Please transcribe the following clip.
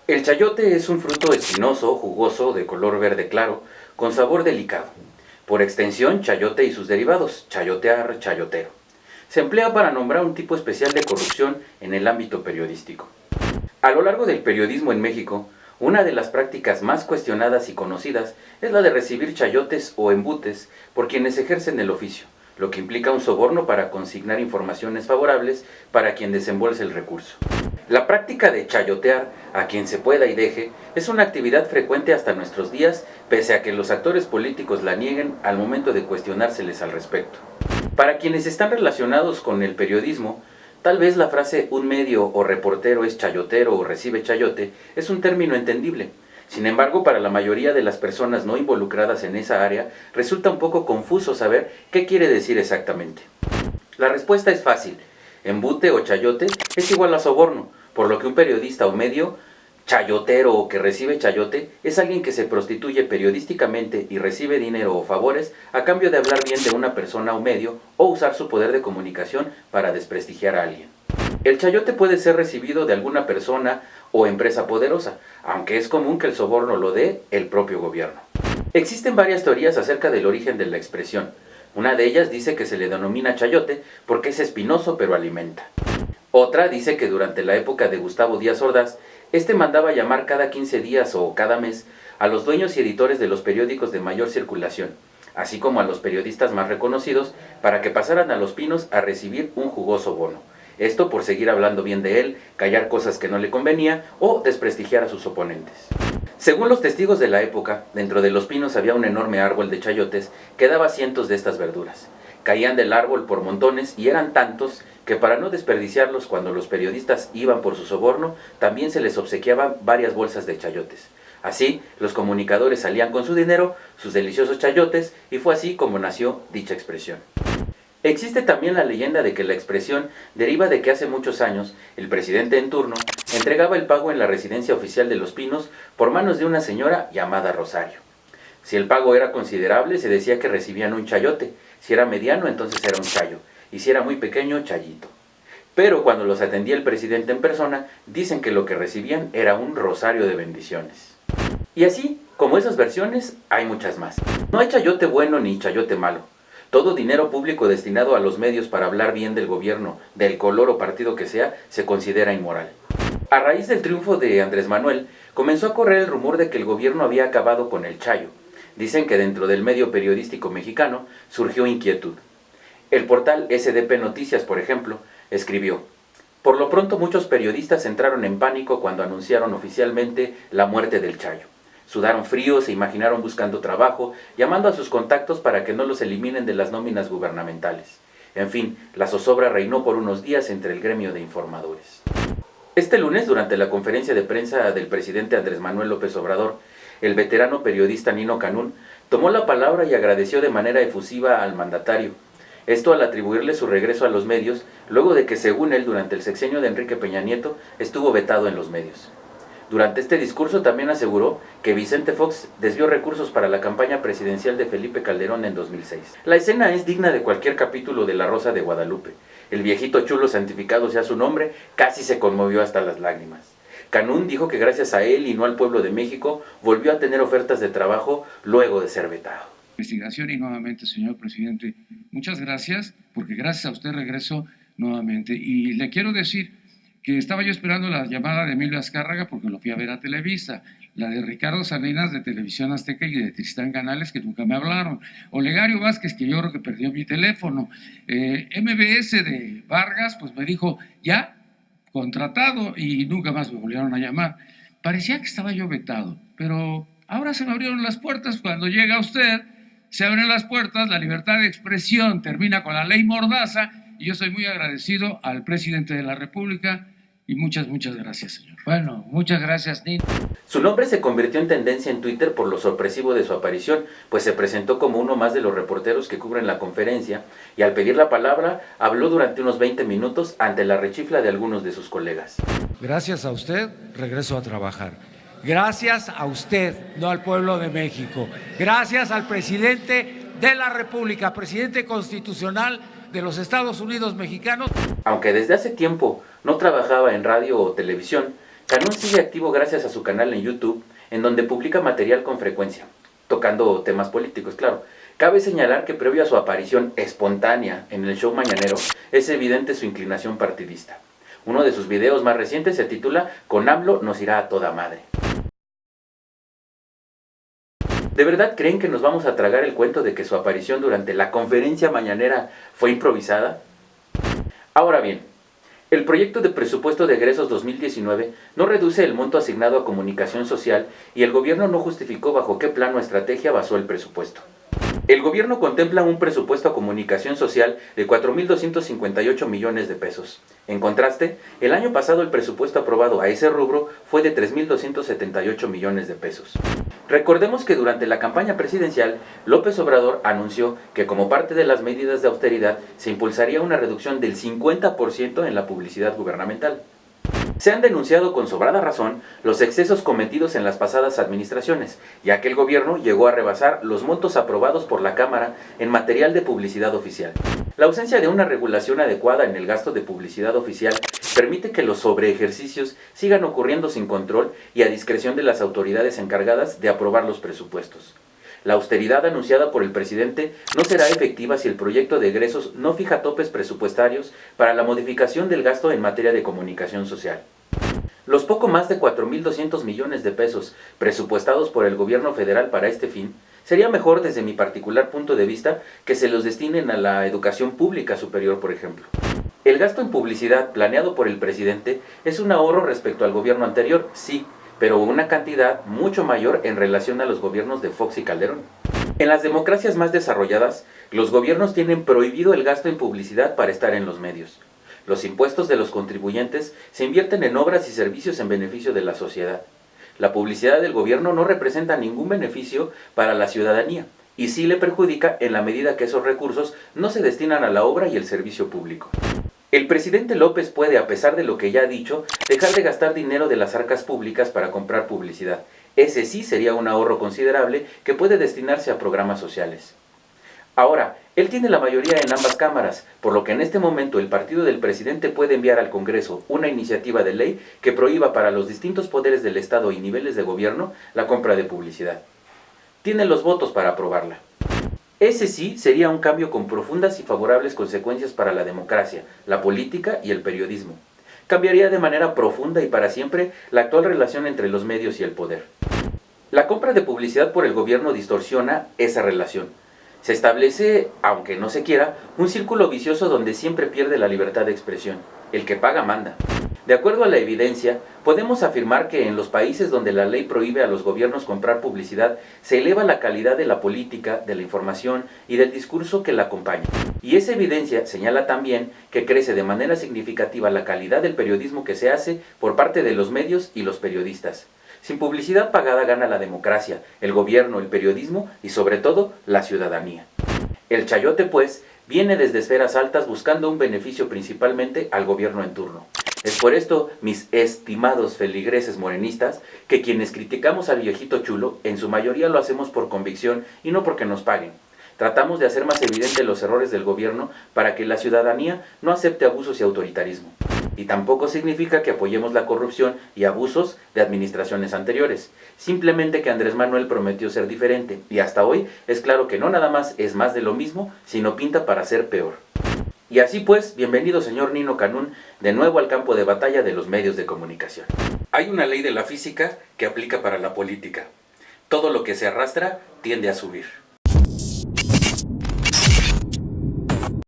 El chayote es un fruto espinoso, jugoso, de color verde claro, con sabor delicado. Por extensión, chayote y sus derivados, chayotear, chayotero. Se emplea para nombrar un tipo especial de corrupción en el ámbito periodístico. A lo largo del periodismo en México, una de las prácticas más cuestionadas y conocidas es la de recibir chayotes o embutes por quienes ejercen el oficio, lo que implica un soborno para consignar informaciones favorables para quien desembolse el recurso. La práctica de chayotear a quien se pueda y deje es una actividad frecuente hasta nuestros días, pese a que los actores políticos la nieguen al momento de cuestionárseles al respecto. Para quienes están relacionados con el periodismo, tal vez la frase un medio o reportero es chayotero o recibe chayote es un término entendible. Sin embargo, para la mayoría de las personas no involucradas en esa área, resulta un poco confuso saber qué quiere decir exactamente. La respuesta es fácil. Embute o chayote es igual a soborno, por lo que un periodista o medio, chayotero o que recibe chayote, es alguien que se prostituye periodísticamente y recibe dinero o favores a cambio de hablar bien de una persona o medio o usar su poder de comunicación para desprestigiar a alguien. El chayote puede ser recibido de alguna persona o empresa poderosa, aunque es común que el soborno lo dé el propio gobierno. Existen varias teorías acerca del origen de la expresión. Una de ellas dice que se le denomina chayote porque es espinoso pero alimenta. Otra dice que durante la época de Gustavo Díaz Ordaz, este mandaba llamar cada 15 días o cada mes a los dueños y editores de los periódicos de mayor circulación, así como a los periodistas más reconocidos, para que pasaran a Los Pinos a recibir un jugoso bono. Esto por seguir hablando bien de él, callar cosas que no le convenía o desprestigiar a sus oponentes. Según los testigos de la época, dentro de Los Pinos había un enorme árbol de chayotes que daba cientos de estas verduras. Caían del árbol por montones y eran tantos que para no desperdiciarlos cuando los periodistas iban por su soborno, también se les obsequiaban varias bolsas de chayotes. Así, los comunicadores salían con su dinero, sus deliciosos chayotes, y fue así como nació dicha expresión. Existe también la leyenda de que la expresión deriva de que hace muchos años el presidente en turno entregaba el pago en la residencia oficial de Los Pinos por manos de una señora llamada Rosario. Si el pago era considerable, se decía que recibían un chayote. Si era mediano, entonces era un chayo. Y si era muy pequeño, chayito. Pero cuando los atendía el presidente en persona, dicen que lo que recibían era un rosario de bendiciones. Y así, como esas versiones, hay muchas más. No hay chayote bueno ni chayote malo. Todo dinero público destinado a los medios para hablar bien del gobierno, del color o partido que sea, se considera inmoral. A raíz del triunfo de Andrés Manuel, comenzó a correr el rumor de que el gobierno había acabado con el chayo. Dicen que dentro del medio periodístico mexicano surgió inquietud. El portal SDP Noticias, por ejemplo, escribió: por lo pronto muchos periodistas entraron en pánico cuando anunciaron oficialmente la muerte del chayo. Sudaron frío, se imaginaron buscando trabajo, llamando a sus contactos para que no los eliminen de las nóminas gubernamentales. En fin, la zozobra reinó por unos días entre el gremio de informadores. Este lunes, durante la conferencia de prensa del presidente Andrés Manuel López Obrador, el veterano periodista Nino Canún tomó la palabra y agradeció de manera efusiva al mandatario. Esto al atribuirle su regreso a los medios, luego de que, según él, durante el sexenio de Enrique Peña Nieto, estuvo vetado en los medios. Durante este discurso también aseguró que Vicente Fox desvió recursos para la campaña presidencial de Felipe Calderón en 2006. La escena es digna de cualquier capítulo de La Rosa de Guadalupe. El viejito chulo, santificado sea su nombre, casi se conmovió hasta las lágrimas. Canún dijo que gracias a él y no al pueblo de México, volvió a tener ofertas de trabajo luego de ser vetado. Investigación y nuevamente, señor presidente, muchas gracias, porque gracias a usted regreso nuevamente. Y le quiero decir que estaba yo esperando la llamada de Emilio Azcárraga porque lo fui a ver a Televisa, la de Ricardo Salinas de Televisión Azteca y de Tristán Canales, que nunca me hablaron, Olegario Vázquez, que yo creo que perdió mi teléfono, MBS de Vargas, pues me dijo, ya, contratado, y nunca más me volvieron a llamar. Parecía que estaba yo vetado, pero ahora se me abrieron las puertas. Cuando llega usted, se abren las puertas, la libertad de expresión termina con la ley Mordaza, y yo soy muy agradecido al presidente de la República, y muchas gracias, señor. Bueno, muchas gracias, Nino. Su nombre se convirtió en tendencia en Twitter por lo sorpresivo de su aparición, pues se presentó como uno más de los reporteros que cubren la conferencia, y al pedir la palabra, habló durante unos 20 minutos ante la rechifla de algunos de sus colegas. Gracias a usted, regreso a trabajar. Gracias a usted, no al pueblo de México. Gracias al presidente de la República, presidente constitucional de los Estados Unidos mexicanos. Aunque desde hace tiempo no trabajaba en radio o televisión, Canún sigue activo gracias a su canal en YouTube, en donde publica material con frecuencia, tocando temas políticos, claro. Cabe señalar que previo a su aparición espontánea en el show mañanero, es evidente su inclinación partidista. Uno de sus videos más recientes se titula "Con AMLO nos irá a toda madre". ¿De verdad creen que nos vamos a tragar el cuento de que su aparición durante la conferencia mañanera fue improvisada? Ahora bien, el proyecto de presupuesto de egresos 2019 no reduce el monto asignado a comunicación social y el gobierno no justificó bajo qué plano o estrategia basó el presupuesto. El gobierno contempla un presupuesto a comunicación social de 4.258 millones de pesos. En contraste, el año pasado el presupuesto aprobado a ese rubro fue de 3.278 millones de pesos. Recordemos que durante la campaña presidencial, López Obrador anunció que como parte de las medidas de austeridad se impulsaría una reducción del 50% en la publicidad gubernamental. Se han denunciado con sobrada razón los excesos cometidos en las pasadas administraciones, ya que el gobierno llegó a rebasar los montos aprobados por la Cámara en material de publicidad oficial. La ausencia de una regulación adecuada en el gasto de publicidad oficial permite que los sobreejercicios sigan ocurriendo sin control y a discreción de las autoridades encargadas de aprobar los presupuestos. La austeridad anunciada por el presidente no será efectiva si el proyecto de egresos no fija topes presupuestarios para la modificación del gasto en materia de comunicación social. Los poco más de 4.200 millones de pesos presupuestados por el gobierno federal para este fin, sería mejor desde mi particular punto de vista que se los destinen a la educación pública superior, por ejemplo. El gasto en publicidad planeado por el presidente es un ahorro respecto al gobierno anterior, sí, pero una cantidad mucho mayor en relación a los gobiernos de Fox y Calderón. En las democracias más desarrolladas, los gobiernos tienen prohibido el gasto en publicidad para estar en los medios. Los impuestos de los contribuyentes se invierten en obras y servicios en beneficio de la sociedad. La publicidad del gobierno no representa ningún beneficio para la ciudadanía y sí le perjudica en la medida que esos recursos no se destinan a la obra y el servicio público. El presidente López puede, a pesar de lo que ya ha dicho, dejar de gastar dinero de las arcas públicas para comprar publicidad. Ese sí sería un ahorro considerable que puede destinarse a programas sociales. Ahora, él tiene la mayoría en ambas cámaras, por lo que en este momento el partido del presidente puede enviar al Congreso una iniciativa de ley que prohíba para los distintos poderes del Estado y niveles de gobierno la compra de publicidad. Tiene los votos para aprobarla. Ese sí sería un cambio con profundas y favorables consecuencias para la democracia, la política y el periodismo. Cambiaría de manera profunda y para siempre la actual relación entre los medios y el poder. La compra de publicidad por el gobierno distorsiona esa relación. Se establece, aunque no se quiera, un círculo vicioso donde siempre pierde la libertad de expresión. El que paga manda. De acuerdo a la evidencia, podemos afirmar que en los países donde la ley prohíbe a los gobiernos comprar publicidad, se eleva la calidad de la política, de la información y del discurso que la acompaña. Y esa evidencia señala también que crece de manera significativa la calidad del periodismo que se hace por parte de los medios y los periodistas. Sin publicidad pagada gana la democracia, el gobierno, el periodismo y sobre todo la ciudadanía. El chayote, pues, viene desde esferas altas buscando un beneficio principalmente al gobierno en turno. Es por esto, mis estimados feligreses morenistas, que quienes criticamos al viejito chulo, en su mayoría lo hacemos por convicción y no porque nos paguen. Tratamos de hacer más evidentes los errores del gobierno para que la ciudadanía no acepte abusos y autoritarismo. Y tampoco significa que apoyemos la corrupción y abusos de administraciones anteriores. Simplemente que Andrés Manuel prometió ser diferente y hasta hoy es claro que no nada más es más de lo mismo, sino pinta para ser peor. Y así pues, bienvenido señor Nino Canún, de nuevo al campo de batalla de los medios de comunicación. Hay una ley de la física que aplica para la política. Todo lo que se arrastra tiende a subir.